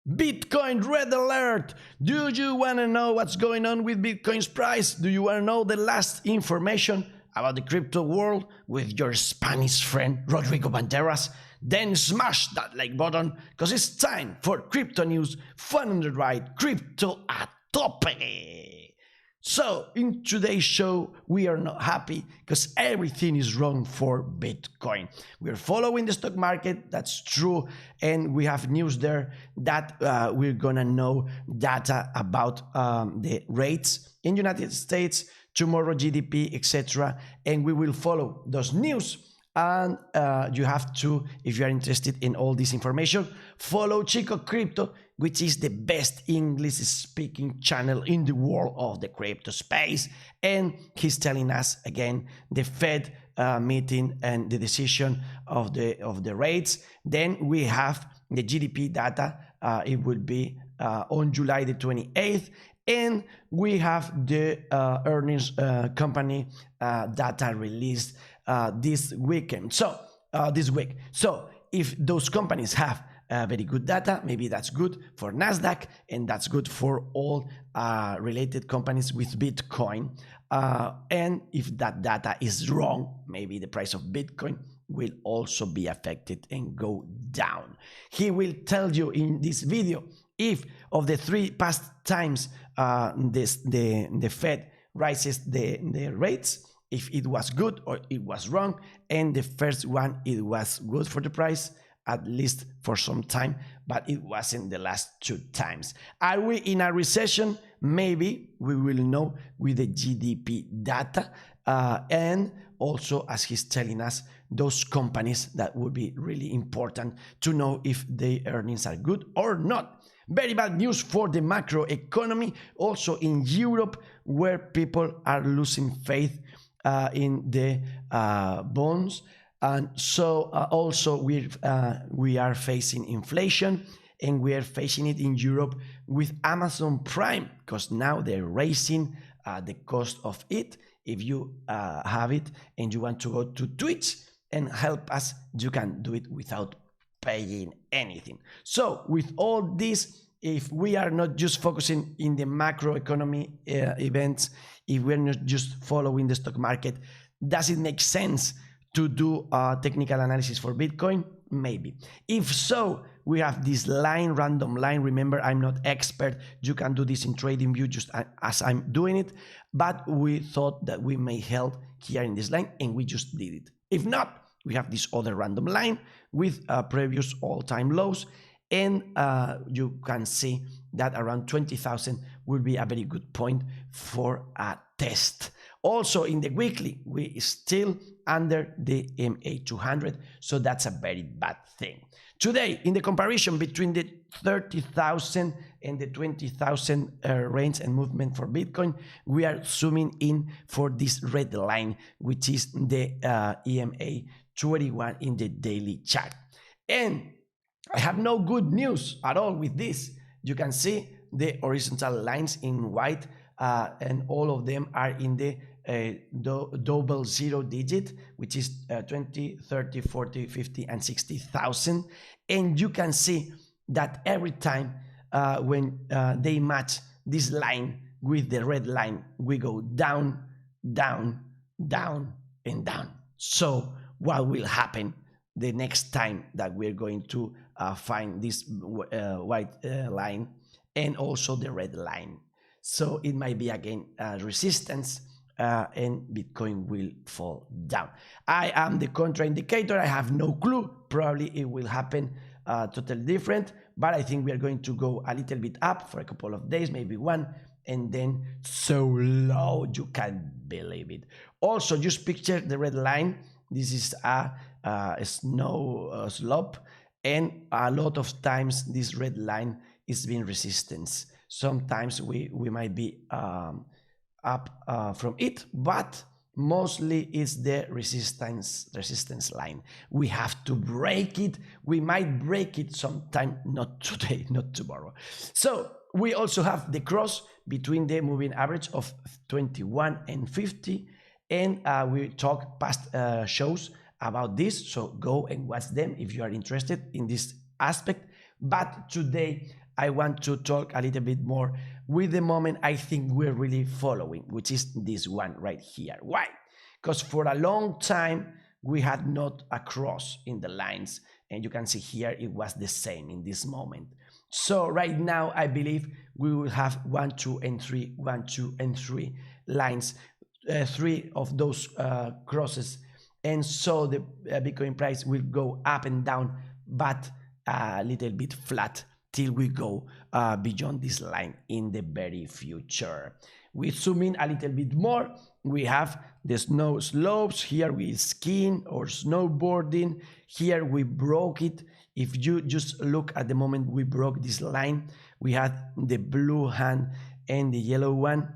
Bitcoin red alert! Do you want to know what's going on with Bitcoin's price? Do you want to know the last information about the crypto world with your Spanish friend Rodrigo Banderas? Then smash that like button, because it's time for crypto news, fun on the ride, crypto a tope! So, in today's show, we are not happy because everything is wrong for Bitcoin. We are following the stock market, that's true, and we have news there that we're gonna know data about the rates in United States, tomorrow GDP, etc. And we will follow those news. And you have to, if you are interested in all this information, follow Chico Crypto, which is the best English-speaking channel in the world of the crypto space. And he's telling us again the Fed meeting and the decision of the rates. Then we have the GDP data. It will be on July the 28th. And we have the earnings company data released this weekend. So this week. So if those companies have very good data, maybe that's good for Nasdaq, and that's good for all related companies with Bitcoin. And if that data is wrong, maybe the price of Bitcoin will also be affected and go down. He will tell you in this video if of the 3 past times the Fed rises the rates, if it was good or it was wrong. And the first one, it was good for the price, at least for some time, but it wasn't the last 2 times. Are we in a recession? Maybe we will know with the GDP data. And also, as he's telling us, those companies that would be really important to know if the earnings are good or not. Very bad news for the macro economy, also in Europe, where people are losing faith in the bonds. And so also we are facing inflation, and we are facing it in Europe with Amazon Prime, because now they're raising the cost of it. If you have it and you want to go to Twitch and help us, you can do it without paying anything. So with all this, if we are not just focusing in the macroeconomy events, if we're not just following the stock market, does it make sense to do a technical analysis for Bitcoin? Maybe. If so, we have this line, random line. Remember, I'm not expert. You can do this in TradingView just as I'm doing it, but we thought that we may help here in this line, and we just did it. If not, we have this other random line with previous all-time lows, and you can see that around 20,000 will be a very good point for a test. Also in the weekly, we still under the MA200, so that's a very bad thing. Today, in the comparison between the 30,000 and the 20,000 range and movement for Bitcoin, we are zooming in for this red line, which is the EMA21 in the daily chart. And I have no good news at all with this. You can see the horizontal lines in white, and all of them are in the double 0 digit, which is 20, 30, 40, 50, and 60,000. And you can see that every time when they match this line with the red line, we go down, down, down, and down. So what will happen the next time that we're going to find this white line and also the red line? So it might be again resistance, and Bitcoin will fall down. I am the contra indicator. I have no clue. Probably it will happen totally different, but I think we are going to go a little bit up for a couple of days, maybe one, and then so low you can't believe it. Also, just picture the red line. This is a snow slope, and a lot of times this red line is being resistance. Sometimes we might be up from it, but mostly it's the resistance line. We have to break it. We might break it sometime, not today, not tomorrow. So we also have the cross between the moving average of 21 and 50, and we talk past shows about this, so go and watch them if you are interested in this aspect. But today I want to talk a little bit more with the moment I think we're really following, which is this one right here. Why? Because for a long time we had not a cross in the lines, and you can see here it was the same in this moment. So right now I believe we will have 1, 2, and 3, 1, 2, and 3 lines, 3 of those crosses, and so the Bitcoin price will go up and down, but a little bit flat till we go beyond this line in the very future. We zoom in a little bit more. We have the snow slopes. Here we skiing or snowboarding. Here we broke it. If you just look at the moment we broke this line, we had the blue hand and the yellow one.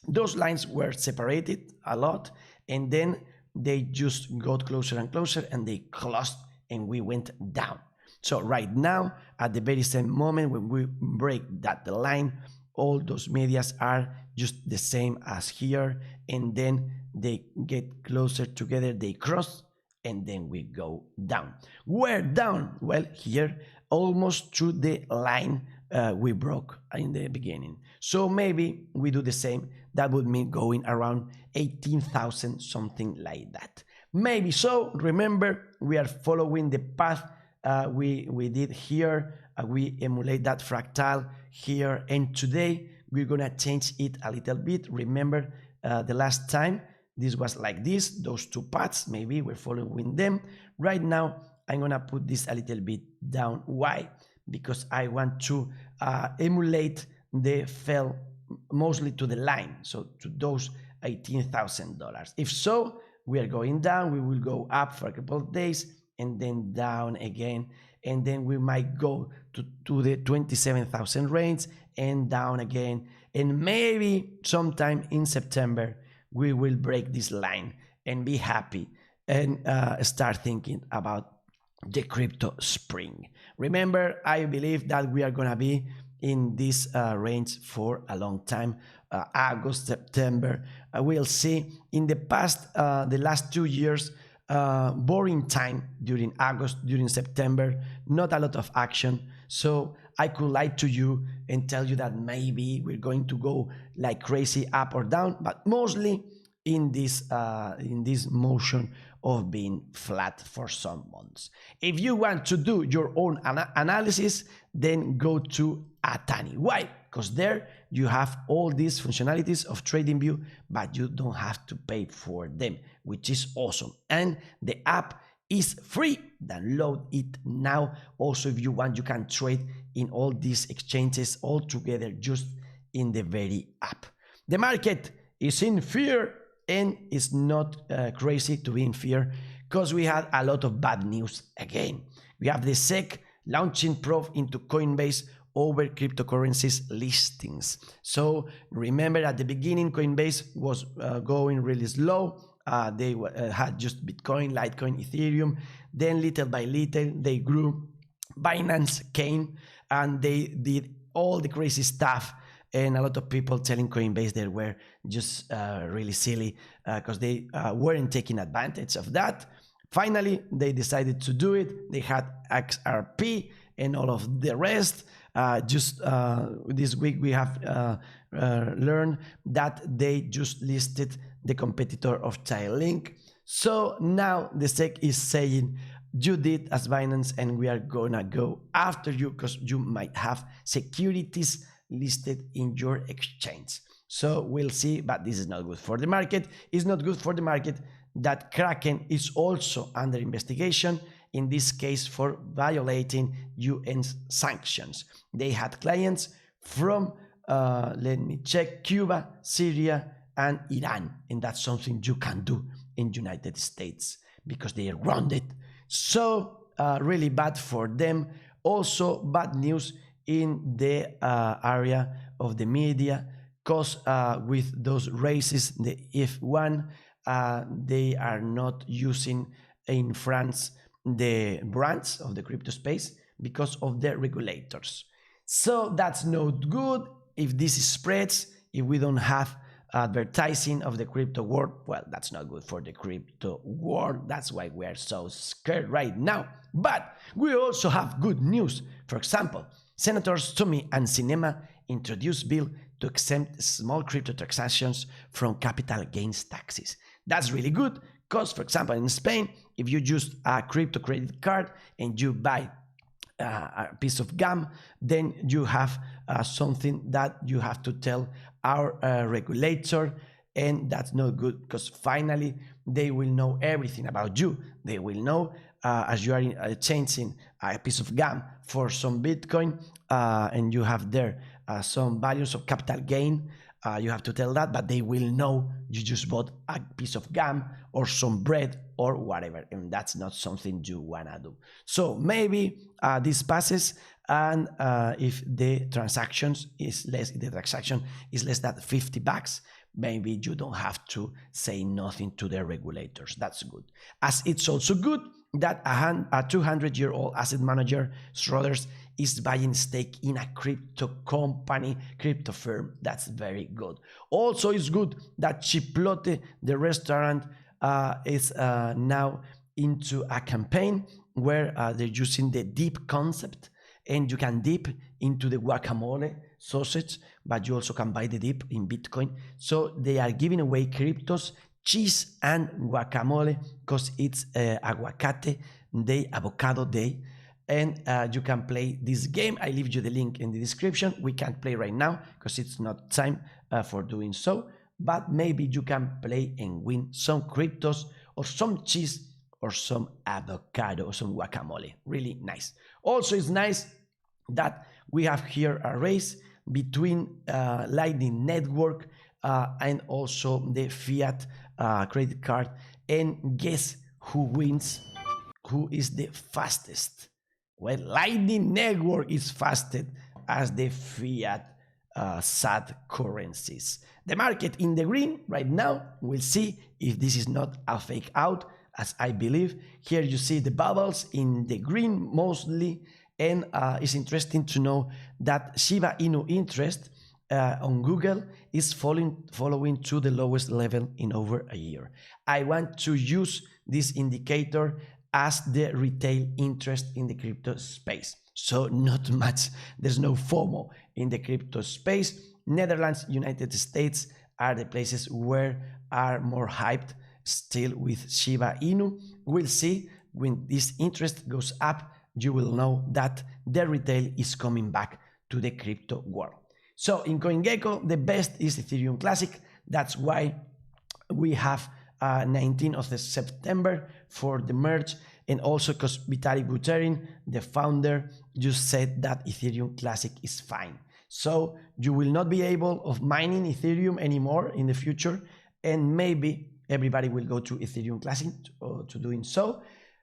Those lines were separated a lot, and then they just got closer and closer, and they closed, and we went down. So right now, at the very same moment when we break that line, all those medias are just the same as here, and then they get closer together, they cross, and then we go down. Where down? Well, here, almost to the line we broke in the beginning. So maybe we do the same. That would mean going around 18,000, something like that. Maybe so. Remember, we are following the path we did here. We emulate that fractal here, and today we're gonna change it a little bit. Remember the last time this was like this, those two paths, maybe we're following them. Right now I'm gonna put this a little bit down. Why? Because I want to emulate the fell mostly to the line, so to those $18,000. If so, we are going down, we will go up for a couple of days and then down again, and then we might go to the 27,000 range and down again, and maybe sometime in September we will break this line and be happy and start thinking about the crypto spring. Remember, I believe that we are gonna be in this range for a long time. August, September, we'll see. In the past, the last 2 years, boring time during August, during September, not a lot of action. So I could lie to you and tell you that maybe we're going to go like crazy up or down, but mostly in this motion of being flat for some months. If you want to do your own analysis, then go to Atani. Why? Because there you have all these functionalities of TradingView, but you don't have to pay for them, which is awesome. And the app is free. Download it now. Also, if you want, you can trade in all these exchanges all together just in the very app. The market is in fear, and it's not crazy to be in fear because we had a lot of bad news again. We have the SEC launching probe into Coinbase over cryptocurrencies listings. So remember, at the beginning, Coinbase was going really slow. They had just Bitcoin, Litecoin, Ethereum. Then little by little, they grew. Binance came and they did all the crazy stuff. And a lot of people telling Coinbase they were just really silly because they weren't taking advantage of that. Finally, they decided to do it. They had XRP and all of the rest. Just this week we have learned that they just listed the competitor of Chainlink. So now the SEC is saying, you did as Binance and we are gonna go after you because you might have securities listed in your exchange. So we'll see, but this is not good for the market. It's not good for the market that Kraken is also under investigation, in this case for violating UN sanctions. They had clients from, let me check, Cuba, Syria, and Iran, and that's something you can do in United States because they are grounded. So really bad for them. Also bad news in the area of the media, because with those races, the F1, they are not using in France the brands of the crypto space because of the regulators. So that's not good. If this spreads, if we don't have advertising of the crypto world, well, that's not good for the crypto world. That's why we are so scared right now. But we also have good news For example, Senators Toomey and Sinema introduced bill to exempt small crypto transactions from capital gains taxes. That's really good because, for example, in Spain, if you use a crypto credit card and you buy a piece of gum, then you have something that you have to tell our regulator, and that's not good because finally they will know everything about you. They will know as you are changing a piece of gum for some Bitcoin and you have there some values of capital gain. You have to tell that, but they will know you just bought a piece of gum or some bread or whatever, and that's not something you wanna do. So maybe this passes, and if the transaction is less than $50, maybe you don't have to say nothing to the regulators. That's good. As it's also good that a 200-year-old asset manager, Schroders, is buying stake in a crypto company, crypto firm. That's very good. Also, it's good that Chipotle, the restaurant, is now into a campaign where they're using the dip concept, and you can dip into the guacamole sausage, but you also can buy the dip in Bitcoin. So they are giving away cryptos, cheese, and guacamole because it's aguacate day, avocado day. And you can play this game. I leave you the link in the description. We can't play right now because it's not time for doing so, but maybe you can play and win some cryptos or some cheese or some avocado or some guacamole. Really nice. Also, it's nice that we have here a race between Lightning Network and also the fiat credit card, and guess who wins? Who is the fastest? Well, Lightning Network is faster as the fiat SAT currencies. The market in the green right now. We'll see if this is not a fake out, as I believe. Here you see the bubbles in the green mostly, and it's interesting to know that Shiba Inu interest on Google is following to the lowest level in over a year. I want to use this indicator as the retail interest in the crypto space. So not much, there's no FOMO in the crypto space. Netherlands, United States are the places where are more hyped still with Shiba Inu. We'll see when this interest goes up, you will know that the retail is coming back to the crypto world. So in CoinGecko, the best is Ethereum Classic. That's why we have 19th of September for the merge, and also because Vitalik Buterin, the founder, just said that Ethereum Classic is fine. So you will not be able of mining Ethereum anymore in the future, and maybe everybody will go to Ethereum Classic to doing so.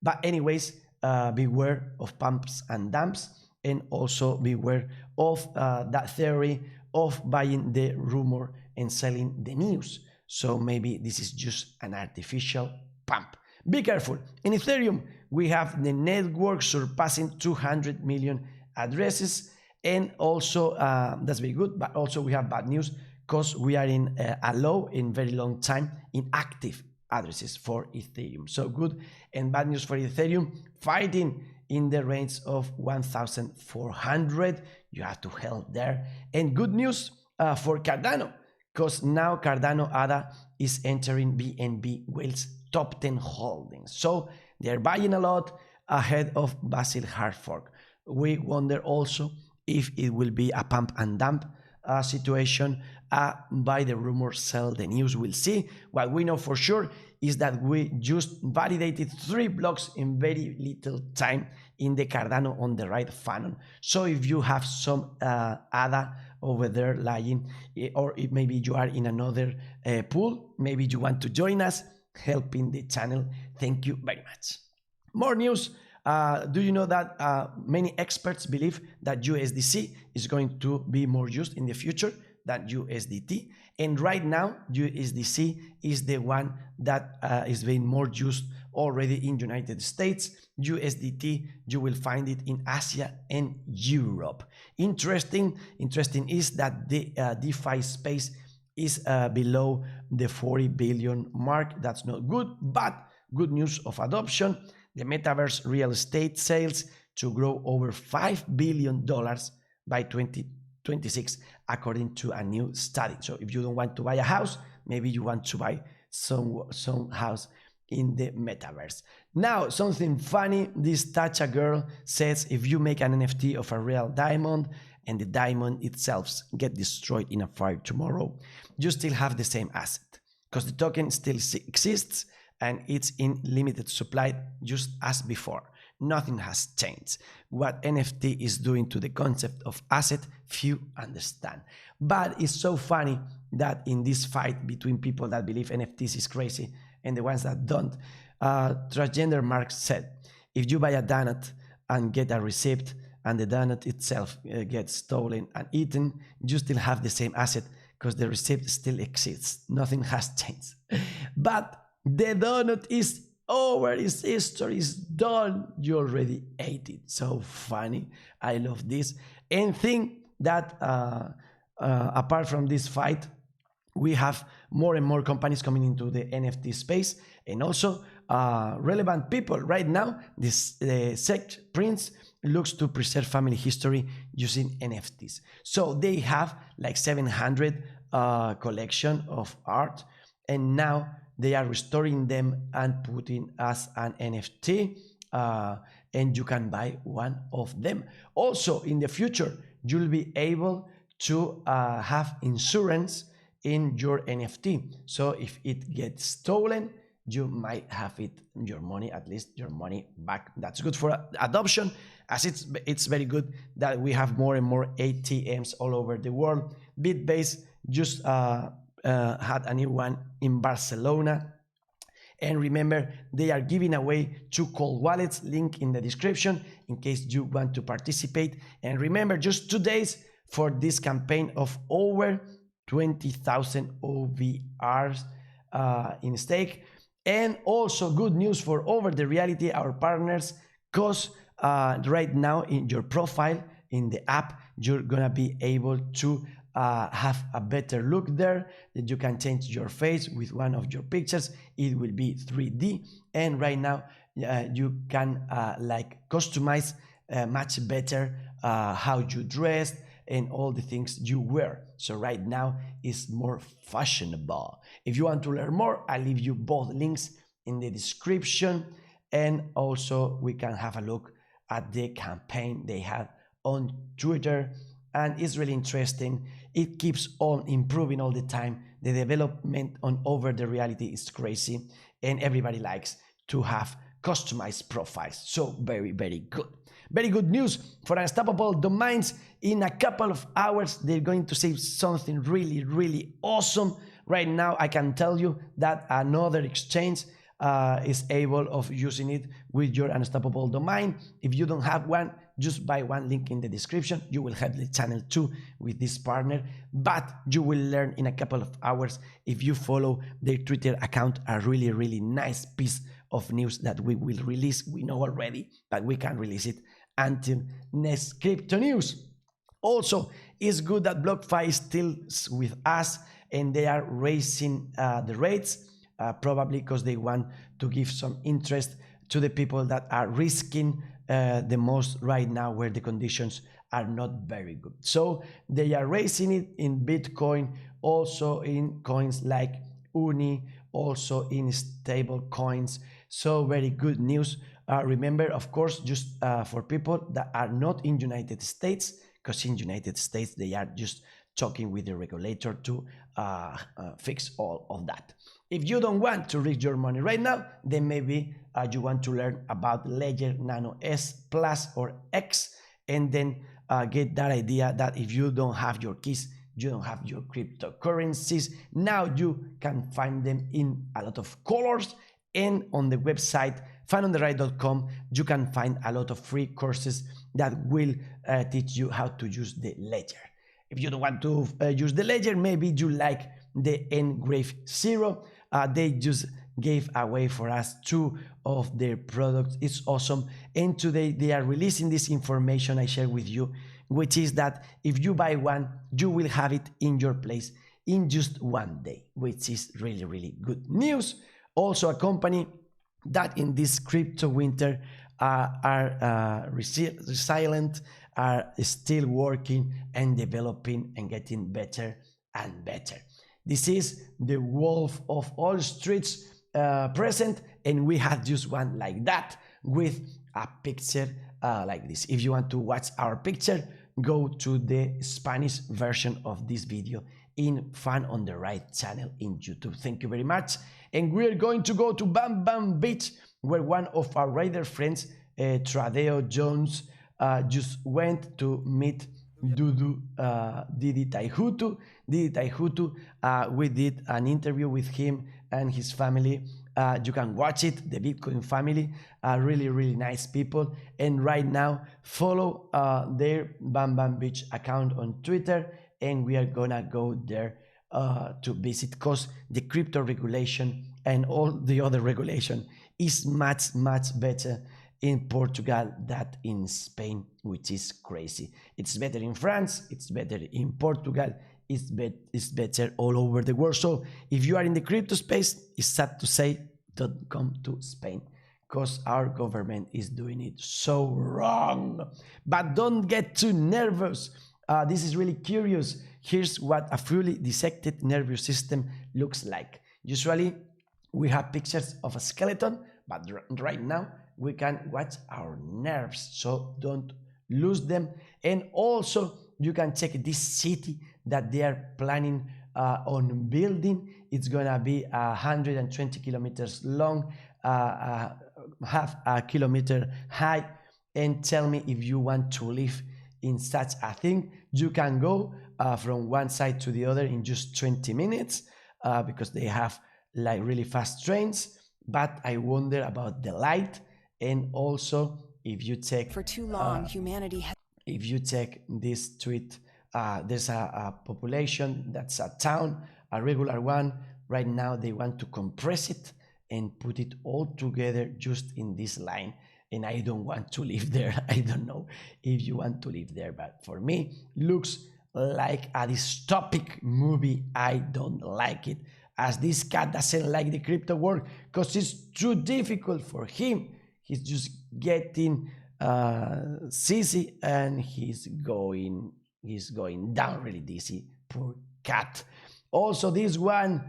But anyways, beware of pumps and dumps, and also beware of that theory of buying the rumor and selling the news. So maybe this is just an artificial pump. Be careful. In Ethereum, we have the network surpassing 200 million addresses, and also that's very good, but also we have bad news because we are in a low in very long time in active addresses for Ethereum. So good and bad news for Ethereum, fighting in the range of 1,400. You have to help there. And good news for Cardano, because now Cardano ADA is entering BNB Whale's top 10 holdings. So they're buying a lot ahead of Vasil hard fork. We wonder also if it will be a pump and dump situation. Buy the rumor, sell the news. We'll see. What we know for sure is that we just validated 3 blocks in very little time in the Cardano on the right funnel. So if you have some ADA over there lying, or if maybe you are in another pool, maybe you want to join us, helping the channel. Thank you very much. More news. Do you know that many experts believe that USDC is going to be more used in the future than USDT? And right now, USDC is the one that is being more used already in United States. USDT, you will find it in Asia and Europe. Interesting is that the DeFi space is below the 40 billion mark. That's not good, but good news of adoption. The Metaverse real estate sales to grow over $5 billion by 2026, according to a new study. So if you don't want to buy a house, maybe you want to buy some house in the metaverse. Now, something funny, this Tacha girl says if you make an NFT of a real diamond and the diamond itself get destroyed in a fire tomorrow, you still have the same asset because the token still exists and it's in limited supply just as before. Nothing has changed. What NFT is doing to the concept of asset, few understand. But it's so funny that in this fight between people that believe NFTs is crazy and the ones that don't, transgender Mark said, if you buy a donut and get a receipt and the donut itself gets stolen and eaten, you still have the same asset because the receipt still exists. Nothing has changed. But the donut is over, its history is done. You already ate it. So funny. I love this. And think that apart from this fight, we have more and more companies coming into the NFT space, and also relevant people. Right now, this Sect Prince looks to preserve family history using NFTs. So they have like 700 collection of art, and now they are restoring them and putting as an NFT, and you can buy one of them. Also, in the future, you'll be able to have insurance in your NFT. So if it gets stolen, you might have your money, at least your money back. That's good for adoption, as it's very good that we have more and more ATMs all over the world. Bitbase just had a new one in Barcelona. And remember, they are giving away 2 cold wallets, link in the description in case you want to participate. And remember, just 2 days for this campaign of over 20,000 OVRs in stake. And also good news for Over the Reality, our partners, because right now in your profile in the app, you're gonna be able to have a better look there, that you can change your face with one of your pictures. It will be 3D, and right now you can like customize much better how you dress and all the things you wear. So right now it's more fashionable. If you want to learn more, I'll leave you both links in the description, and also we can have a look at the campaign they have on Twitter, and it's really interesting. It keeps on improving all the time. The development on Over the Reality is crazy, and everybody likes to have customized profiles. So very, very good. Very good news for Unstoppable Domains. In a couple of hours, they're going to say something really, really awesome. Right now, I can tell you that another exchange is able of using it with your Unstoppable domain. If you don't have one, just buy one, link in the description. You will have the channel too with this partner, but you will learn in a couple of hours if you follow their Twitter account, a really, really nice piece of news that we will release. We know already, but we can release it until next crypto news. Also, it's good that BlockFi is still with us and they are raising the rates, probably because they want to give some interest to the people that are risking the most right now, where the conditions are not very good. So they are raising it in Bitcoin, also in coins like Uni, also in stable coins. So very good news. Remember, of course, just for people that are not in United States, because in United States they are just talking with the regulator to fix all of that. If you don't want to risk your money right now, then maybe you want to learn about Ledger Nano S Plus or X, and then get that idea that if you don't have your keys, you don't have your cryptocurrencies. Now you can find them in a lot of colors, and on the website findontheright.com you can find a lot of free courses that will teach you how to use the Ledger. If you don't want to use the Ledger, maybe you like the NGRAVE Zero. They just gave away for us 2 of their products. It's awesome. And today they are releasing this information I share with you, which is that if you buy one, you will have it in your place in just 1 day, which is really, really good news. Also, a company that in this crypto winter are resilient, are still working and developing and getting better and better. This is the Wolf of All Streets present, and we have just one like that with a picture like this. If you want to watch our picture, go to the Spanish version of this video in Fun on the Right channel in YouTube. Thank you very much. And we're going to go to Bam Bam Beach, where one of our rider friends, Tradeo Jones, just went to meet Dudu Didi Taihutu. Didi Taihutu, we did an interview with him and his family. You can watch it, the Bitcoin family, really, really nice people. And right now, follow their Bam Bam Beach account on Twitter, and we are gonna go there to visit, because the crypto regulation and all the other regulation is much, much better in Portugal than in Spain, which is crazy. It's better in France, it's better in Portugal, it's better all over the world. So if you are in the crypto space, it's sad to say, don't come to Spain, because our government is doing it so wrong. But don't get too nervous. This is really curious. Here's what a fully dissected nervous system looks like. Usually we have pictures of a skeleton, but right now we can watch our nerves, so don't lose them. And also you can check this city that they are planning on building. It's gonna be 120 kilometers long, half a kilometer high. And tell me if you want to live in such a thing. You can go from one side to the other in just 20 minutes because they have like really fast trains. But I wonder about the light. And also, if you take for too long, humanity has. If you take this tweet, there's a population that's a town, a regular one. Right now, they want to compress it and put it all together just in this line. And I don't want to live there. I don't know if you want to live there, but for me, looks like a dystopic movie. I don't like it, as this cat doesn't like the crypto world because it's too difficult for him. He's just getting sissy and he's going down really dizzy. Poor cat. Also, this one,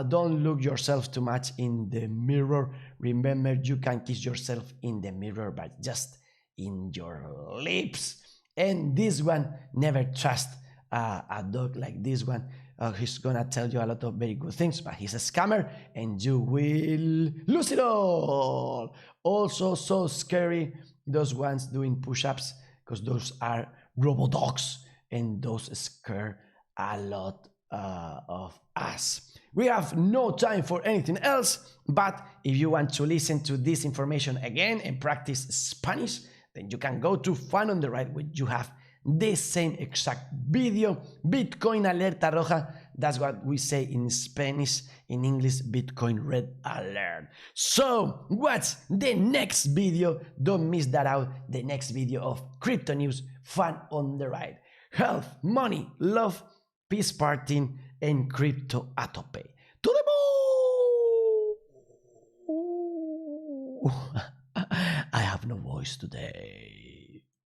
don't look yourself too much in the mirror. Remember, you can kiss yourself in the mirror, but just in your lips. And this one, never trust a dog like this one. He's gonna tell you a lot of very good things, but he's a scammer and you will lose it all. Also, so scary, those ones doing push-ups, because those are robo-dogs and those scare a lot of us. We have no time for anything else, but if you want to listen to this information again and practice Spanish, then you can go to Fun on the Right, where you have the same exact video. Bitcoin alerta roja, that's what we say in Spanish. In English, Bitcoin red alert. So what's the next video? Don't miss that out. The next video of crypto news, Fun on the Right. Health, money, love, peace partying, and crypto atope. To the moon! I have no voice today.